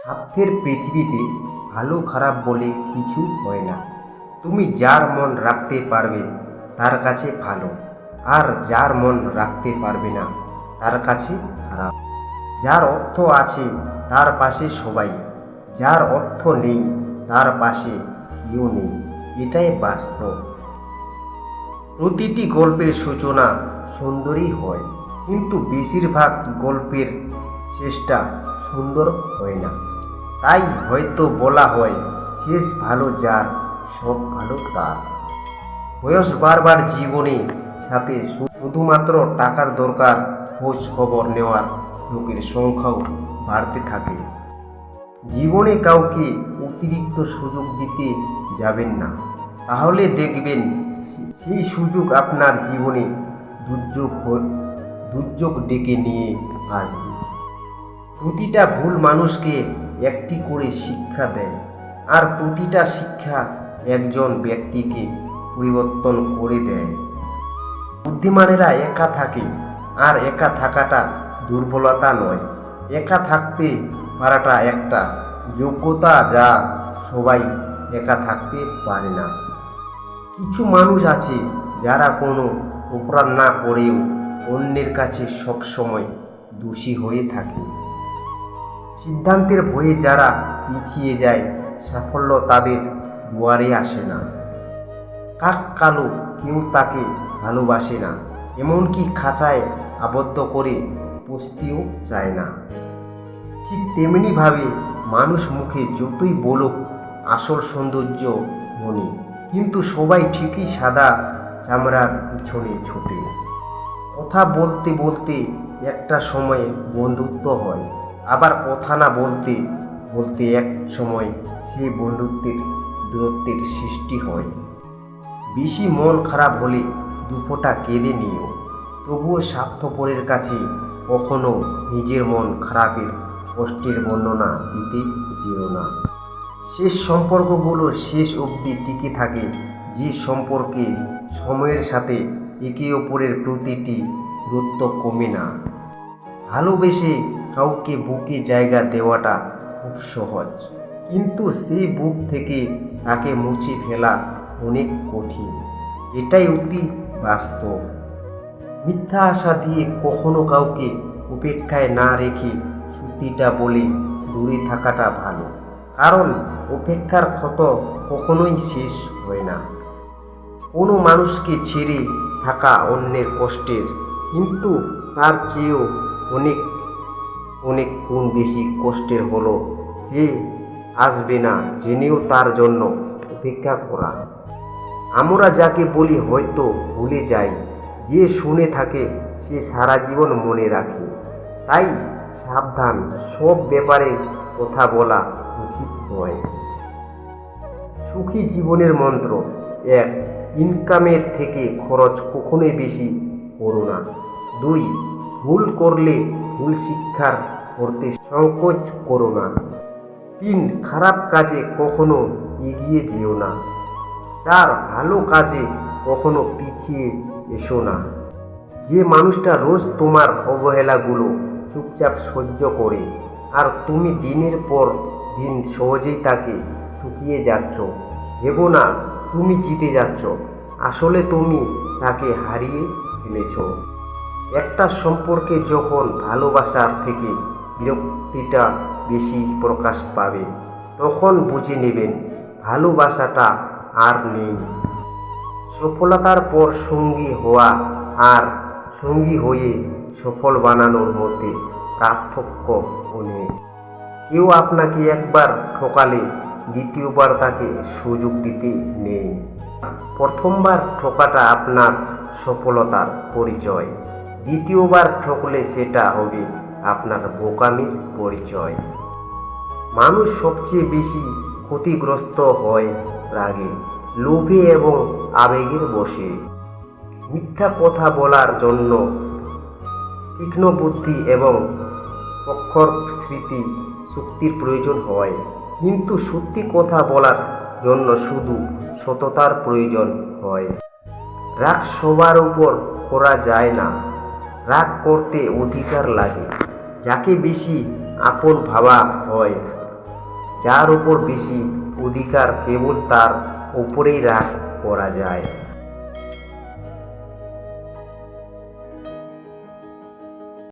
স্বার্থের পৃথিবীতে ভালো খারাপ বলে কিছু হয় না। তুমি যার মন রাখতে পারবে তার কাছে ভালো, আর যার মন রাখতে পারবে না তার কাছে খারাপ। যার অর্থ আছে তার পাশে সবাই, যার অর্থ নেই তার পাশে কেউ নেই। এটাই বাস্তব। প্রতিটি গল্পের সূচনা সুন্দরই হয়, কিন্তু বেশিরভাগ গল্পের শেষটা সুন্দর হয় না। তাই হয়তো বলা হয়, শেষ ভালো যার, সব ভালো তার। বয়স বারবার জীবনে সাথে শুধুমাত্র টাকার দরকার খোঁজ খবর নেওয়ার লোকের সংখ্যাও বাড়তে থাকে। জীবনে কাউকে অতিরিক্ত সুযোগ দিতে যাবেন না, তাহলে দেখবেন সেই সুযোগ আপনার জীবনে দুর্যোগ ডেকে নিয়ে আসবে। প্রতিটা ভুল মানুষকে একটি করে শিক্ষা দেয়, আর প্রতিটা শিক্ষা একজন ব্যক্তিকে পরিবর্তন করে দেয়। বুদ্ধিমানেরা একা থাকে, আর একা থাকাটা দুর্বলতা নয়। একা থাকতে পারাটা একটা যোগ্যতা, যা সবাই একা থাকতে পারে না। কিছু মানুষ আছে যারা কোনো অপরাধ না করেও অন্যের কাছে সবসময় দোষী হয়ে থাকে। সিদ্ধান্তের ভয়ে যারা পিছিয়ে যায়, সাফল্য তাদের দুয়ারে আসে না। কাক কালো, কেউ তাকে ভালোবাসে না, এমনকি খাঁচায় আবদ্ধ করে পুষতেও চায় না। ঠিক তেমনিভাবে মানুষ মুখে যতই বলুক আসল সৌন্দর্য মনে, কিন্তু সবাই ঠিকই সাদা চামড়ার পিছনে ছুটে। কথা বলতে বলতে একটা সময়ে বন্ধুত্ব হয়, আবার কথা না বলতে বলতে এক সময় সেই বন্ধুত্বের দূরত্বের সৃষ্টি হয়। বেশি মন খারাপ হলে দুফোঁটা কেঁদে নিও, তবুও স্বার্থপরের কাছে কখনো নিজের মন খারাপের কষ্টের বর্ণনা দিতে যেও না। শেষ সম্পর্কগুলো শেষ অবধি টিকে থাকে যে সম্পর্কে সময়ের সাথে একে অপরের প্রতিটি গুরুত্ব কমে না। ভালোবেসে কাউকে বুকে জায়গা দেওয়াটা খুব সহজ, কিন্তু সেই বুক থেকে তাকে মুছে ফেলা অনেক কঠিন। এটাই অতি বাস্তব। মিথ্যা আশা দিয়ে কখনো কাউকে উপেক্ষায় না রেখে সত্যিটা বলে দূরে থাকাটা ভালো, কারণ অপেক্ষার ক্ষত কখনোই শেষ হয় না। কোনো মানুষকে ছেড়ে থাকা অন্যের কষ্টের, কিন্তু তার চেয়েও অনেক অনেক গুণ বেশি কষ্টের হলো সে আসবে না জেনেও তার জন্য অপেক্ষা করা। আমরা যাকে বলি হয়তো ভুলে যাই, যে শুনে থাকে সে সারা জীবন মনে রাখে। তাই সাবধান, সব ব্যাপারে কথা বলা উচিত নয়। সুখী জীবনের মন্ত্র: 1. ইনকামের থেকে খরচ কখনোই বেশি করো না। 2. ভুল করলে ভুল স্বীকার করতে সংকোচ করো না। 3. খারাপ কাজে কখনো এগিয়ে যেও না। 4. ভালো কাজে কখনো পিছিয়ে এসো না। যে মানুষটা রোজ তোমার অবহেলাগুলো চুপচাপ সহ্য করে, আর তুমি দিনের পর দিন সহজেই তাকে ঠকিয়ে যাচ্ছ, ভেবো না তুমি জিতে যাচ্ছ, আসলে তুমি তাকে হারিয়ে ফেলেছ। একটা সম্পর্কে যখন ভালোবাসার থেকে বিরক্তিটা বেশি প্রকাশ পাবে, তখন বুঝে নেবেন ভালোবাসাটা আর নেই। সফলতার পর সঙ্গী হওয়া আর সঙ্গী হয়ে সফল বানানোর মধ্যে পার্থক্য অনেক। কেউ আপনাকে একবার ঠকালে দ্বিতীয়বার তাকে সুযোগ দিতে নেই। প্রথমবার ঠকাটা আপনার সফলতার পরিচয়, দ্বিতীয়বার ঠকলে সেটা হবে আপনার বোকামির পরিচয়। মানুষ সবচেয়ে বেশি ক্ষতিগ্রস্ত হয় রাগে, লোভে এবং আবেগের বশে। মিথ্যা কথা বলার জন্য তীক্ষ্ণ বুদ্ধি এবং প্রখর স্মৃতি শক্তির প্রয়োজন হয়, কিন্তু সত্যি কথা বলার জন্য শুধু সততার প্রয়োজন হয়। রাগ সবার উপর করা যায় না, রাগ করতে অধিকার লাগে। যাকে বেশি আপন ভাবা হয় যার উপর বেশি অধিকার কেবল তার উপরেই রাগ করা যায়।